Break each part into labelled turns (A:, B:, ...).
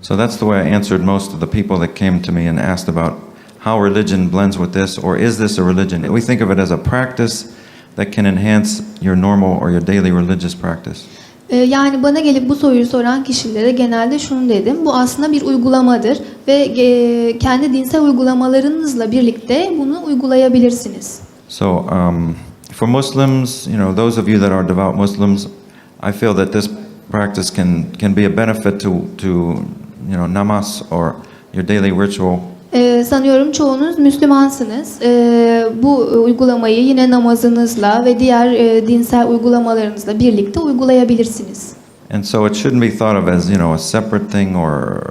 A: So that's the way I answered most of the people that came to me and asked about how religion blends with this, or is this a religion? We think of it as a practice that can enhance your normal or your daily religious practice.
B: Yani bana gelip bu soruyu soran kişilere genelde şunu dedim. Bu aslında bir uygulamadır ve kendi dinsel uygulamalarınızla birlikte bunu uygulayabilirsiniz.
A: So for Muslims, those of you that are devout Muslims, I feel that this practice can be a benefit to namaz or your daily ritual.
B: Sanıyorum çoğunuz Müslümansınız. Bu uygulamayı yine namazınızla ve diğer dinsel uygulamalarınızla birlikte uygulayabilirsiniz.
A: And so it shouldn't be thought of as, a separate thing or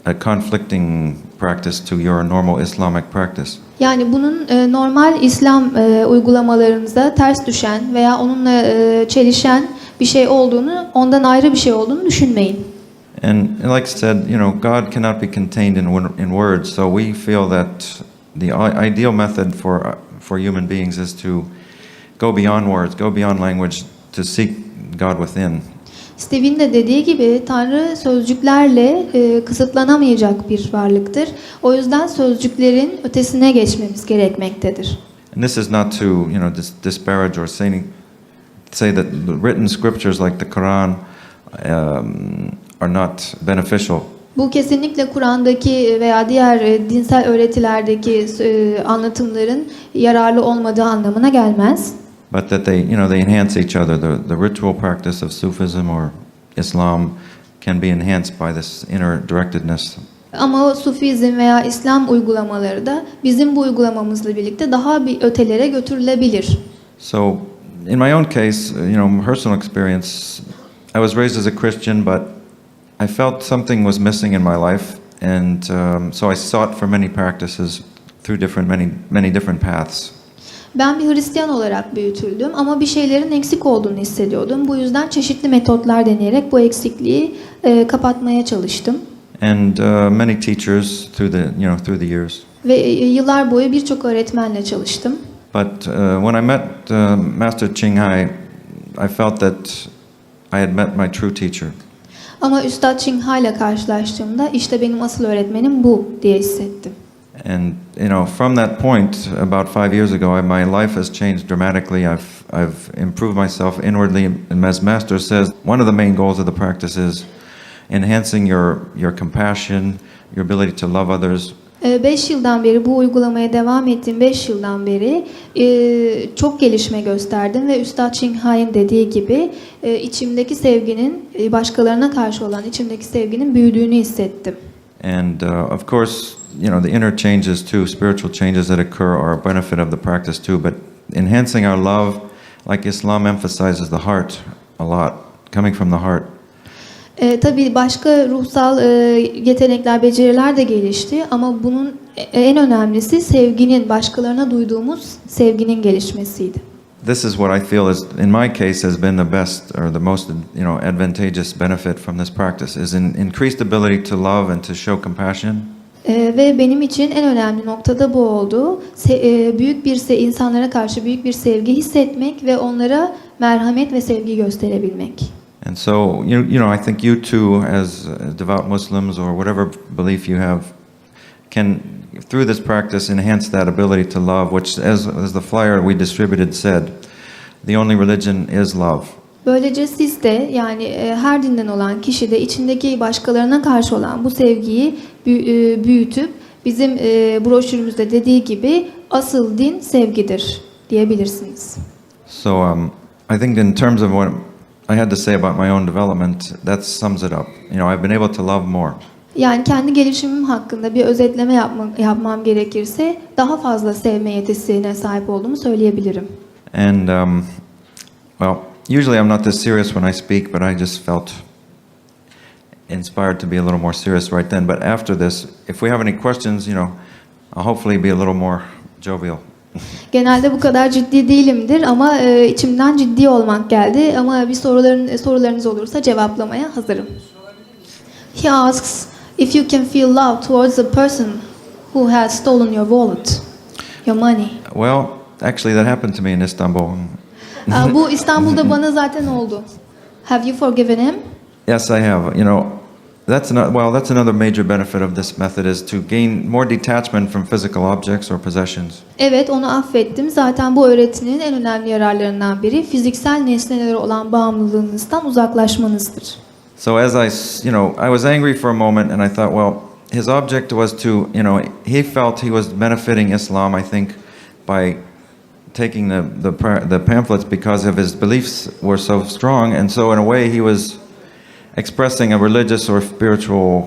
A: a conflicting practice to your normal Islamic practice.
B: Yani bunun normal İslam uygulamalarınıza ters düşen veya onunla çelişen bir şey olduğunu, ondan ayrı bir şey olduğunu düşünmeyin.
A: And like I said, God cannot be contained in words, so we feel that the ideal method for human beings is to go beyond words, go beyond language, to seek God within.
B: Steve'in de dediği gibi Tanrı sözcüklerle kısıtlanamayacak bir varlıktır. O yüzden sözcüklerin ötesine geçmemiz gerekmektedir.
A: And this is not to, disparage or say that the written scriptures like the Quran are not beneficial.
B: Bu kesinlikle Kur'an'daki veya diğer dinsel öğretilerdeki anlatımların yararlı olmadığı anlamına gelmez.
A: But that they enhance each other. The ritual practice of Sufism or Islam can be enhanced by this inner directedness.
B: Ama Sufizm veya İslam uygulamaları da bizim bu uygulamamızla birlikte daha bir ötelere götürülebilir.
A: So, in my own case, personal experience, I was raised as a Christian, but I felt something was missing in my life, and so I sought for many practices through many different paths.
B: Ben bir Hristiyan olarak büyütüldüm ama bir şeylerin eksik olduğunu hissediyordum. Bu yüzden çeşitli metotlar deneyerek bu eksikliği kapatmaya çalıştım.
A: And many teachers through the years.
B: Ve yıllar boyu birçok öğretmenle çalıştım.
A: But when I met Master Ching Hai, I felt that I had met my true teacher.
B: Ama Üstad Ching Hai ile karşılaştığımda işte benim asıl öğretmenim bu diye hissettim.
A: And from that point, about 5 years ago, my life has changed dramatically. I've improved myself inwardly, and as Master says, one of the main goals of the practice is enhancing your compassion, your ability to love others.
B: 5 yıldan beri bu uygulamaya devam ettiğim 5 yıldan beri çok gelişme gösterdim ve Üstad Ching Hai'nin dediği gibi içimdeki sevginin başkalarına karşı olan içimdeki sevginin büyüdüğünü hissettim.
A: And of course, the inner changes too, spiritual changes that occur are a benefit of the practice too, but enhancing our love, like Islam emphasizes the heart a lot, coming from the heart.
B: Tabii başka ruhsal yetenekler, beceriler de gelişti ama bunun en önemlisi sevginin, başkalarına duyduğumuz sevginin gelişmesiydi.
A: This is what I feel is, in my case, has been the best or the most, advantageous benefit from this practice is increased ability to love and to show compassion.
B: Ve benim için en önemli noktada bu oldu. Büyük bir insanlara karşı büyük bir sevgi hissetmek ve onlara merhamet ve sevgi gösterebilmek.
A: And so, I think you too, as devout Muslims or whatever belief you have, can, through this practice, enhance that ability to love, which, as the flyer we distributed said, the only religion is love.
B: Böylece siz de, yani her dinden olan kişi de içindeki başkalarına karşı olan bu sevgiyi büyütüp bizim broşürümüzde dediği gibi asıl din sevgidir diyebilirsiniz.
A: So I think in terms of what I had to say about my own development, that sums it up. I've been able to love more.
B: Yani kendi gelişimim hakkında bir özetleme yapmam gerekirse daha fazla sevme yetisine sahip olduğumu söyleyebilirim.
A: And well, usually I'm not this serious when I speak, but I just felt inspired to be a little more serious right then. But after this, if we have any questions, I'll hopefully be a little more jovial.
B: Genelde bu kadar ciddi değilimdir ama içimden ciddi olmak geldi. Ama bir sorularınız olursa cevaplamaya hazırım. He asks if you can feel love towards a person who has stolen your wallet, your money.
A: Well, actually that happened to me in Istanbul.
B: Bu İstanbul'da bana zaten oldu. Have you forgiven him?
A: Yes, I have. That's another major benefit of this method is to gain more detachment from physical objects or possessions.
B: Evet, onu affettim. Zaten bu öğretinin en önemli yararlarından biri fiziksel nesnelere olan bağımlılığınızdan uzaklaşmanızdır.
A: So as I was angry for a moment and I thought, well, his object was to, he felt he was benefiting Islam, I think, by taking the pamphlets because of his beliefs were so strong, and so in a way he was expressing a religious or spiritual,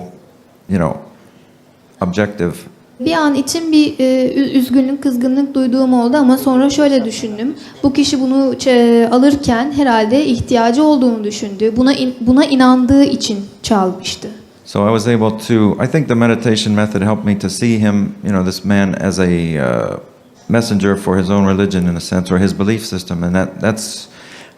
A: objective.
B: Bir an için bir üzgünlük, kızgınlık duyduğum oldu ama sonra şöyle düşündüm. Bu kişi bunu alırken herhalde ihtiyacı olduğunu düşündü. Buna inandığı için çalmıştı.
A: So I was able to, I think the meditation method helped me to see him, this man as a messenger for his own religion in a sense, or his belief system, and that's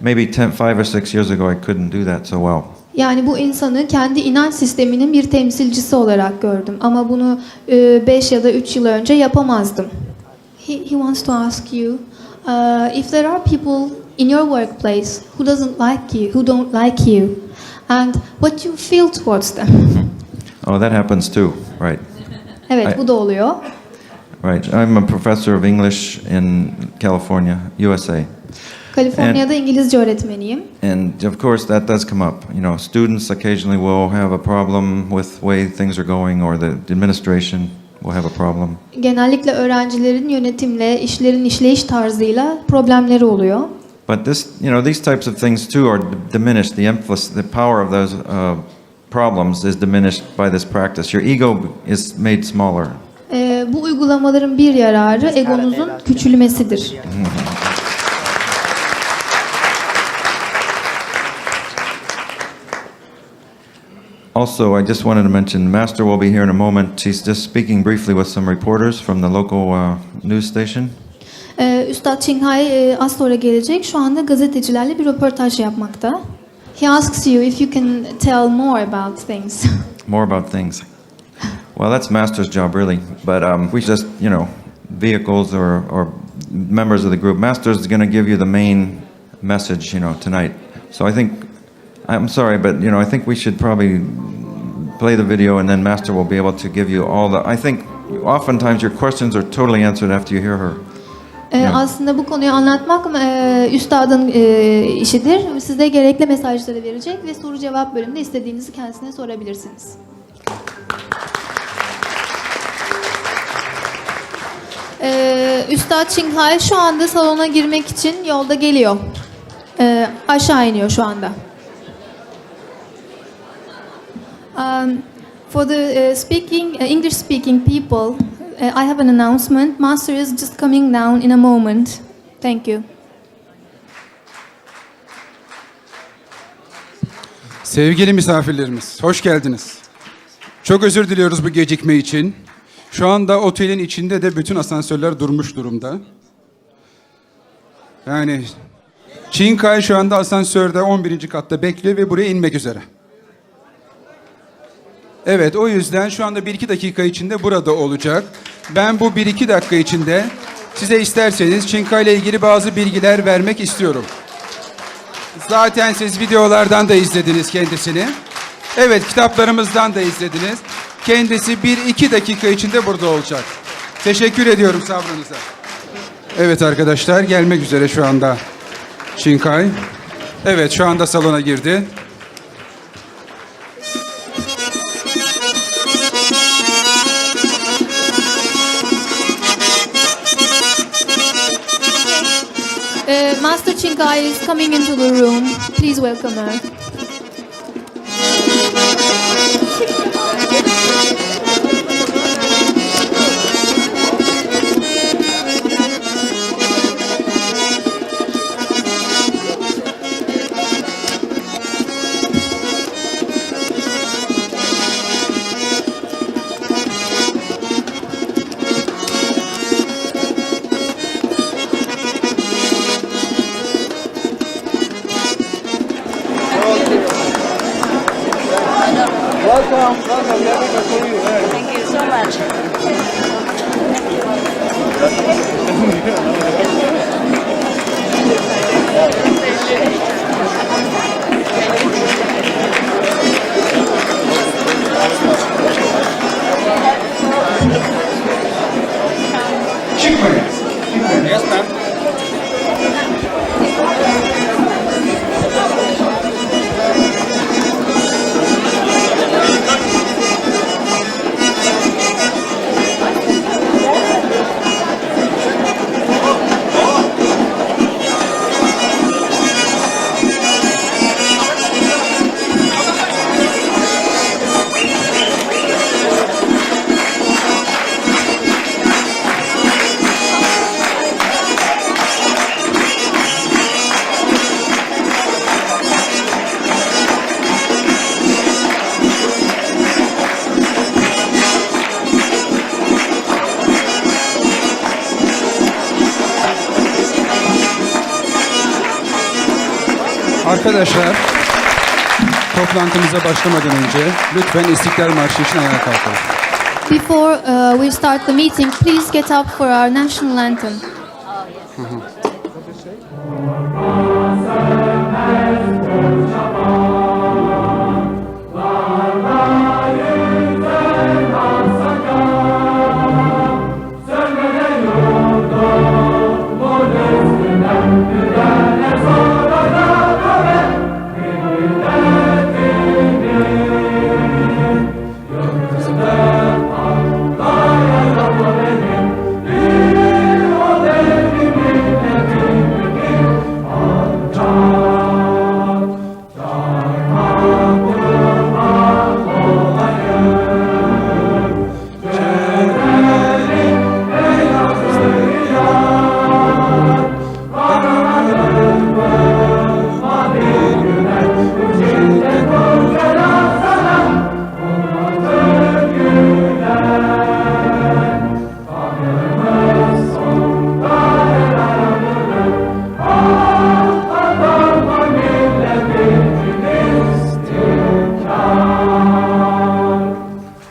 A: maybe 5 or 6 years ago I couldn't do that so well.
B: Yani bu insanı kendi inanç sisteminin bir temsilcisi olarak gördüm ama bunu 5 ya da 3 yıl önce yapamazdım. He wants to ask you, if there are people in your workplace who don't like you, and what you feel towards them.
A: Oh, that happens too, right?
B: Evet, bu da oluyor.
A: Right. I'm a professor of English in California, USA.
B: Kaliforniya'da İngilizce öğretmeniyim.
A: And of course that does come up. Students occasionally will have a problem with the way things are going, or the administration will have a problem.
B: Genellikle öğrencilerin yönetimle, işlerin işleyiş tarzıyla problemleri oluyor.
A: But these types of things too are diminished. The power of those problems is diminished by this practice. Your ego is made smaller.
B: Bu uygulamaların bir yararı egonuzun küçülmesidir.
A: Also, I just wanted to mention, Master will be here in a moment. She's just speaking briefly with some reporters from the local news station.
B: Üstad Çinghai az sonra gelecek. Şu anda gazetecilerle bir röportaj yapmakta. He asks you if you can tell more about things.
A: More about things. Well, that's Master's job, really. But we just, vehicles or members of the group. Master's going to give you the main message, tonight. So I'm sorry, but I think we should probably play the video, and then Master will be able to give you I think oftentimes your questions are totally answered after you hear her.
B: Aslında bu konuyu anlatmak üstadın işidir. Size gerekli mesajları verecek ve soru cevap bölümünde istediğinizi kendisine sorabilirsiniz. Üstad Çinghai şu anda salona girmek için yolda geliyor. Aşağı iniyor şu anda. For the English speaking people, I have an announcement. Master is just coming down in a moment. Thank you.
C: Sevgili misafirlerimiz, hoş geldiniz. Çok özür diliyoruz bu gecikme için. Şu anda otelin içinde de bütün asansörler durmuş durumda. Yani Çinghai şu anda asansörde 11. katta bekliyor ve buraya inmek üzere. Evet, o yüzden şu anda 1-2 dakika içinde burada olacak. Ben bu 1-2 dakika içinde size isterseniz Çinghai ile ilgili bazı bilgiler vermek istiyorum. Zaten siz videolardan da izlediniz kendisini. Evet, kitaplarımızdan da izlediniz. Kendisi 1-2 dakika içinde burada olacak. Teşekkür ediyorum sabrınıza. Evet arkadaşlar, gelmek üzere şu anda Çinghai. Evet, şu anda salona girdi.
B: Master Çinghai is coming into the room. Please welcome her.
D: Thank you so much.
C: Arkadaşlar, toplantımıza başlamadan önce lütfen İstiklal Marşı için ayağa kalkalım.
B: Before we start the meeting, please get up for our national anthem.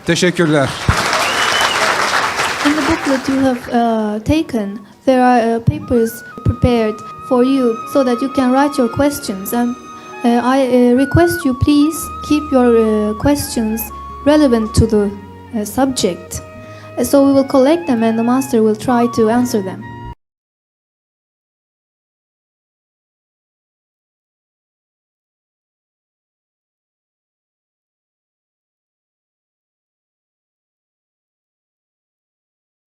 C: Teşekkürler.
B: In the booklet you have taken, there are papers prepared for you so that you can write your questions. And I request you please keep your questions relevant to the subject. So we will collect them and the master will try to answer them.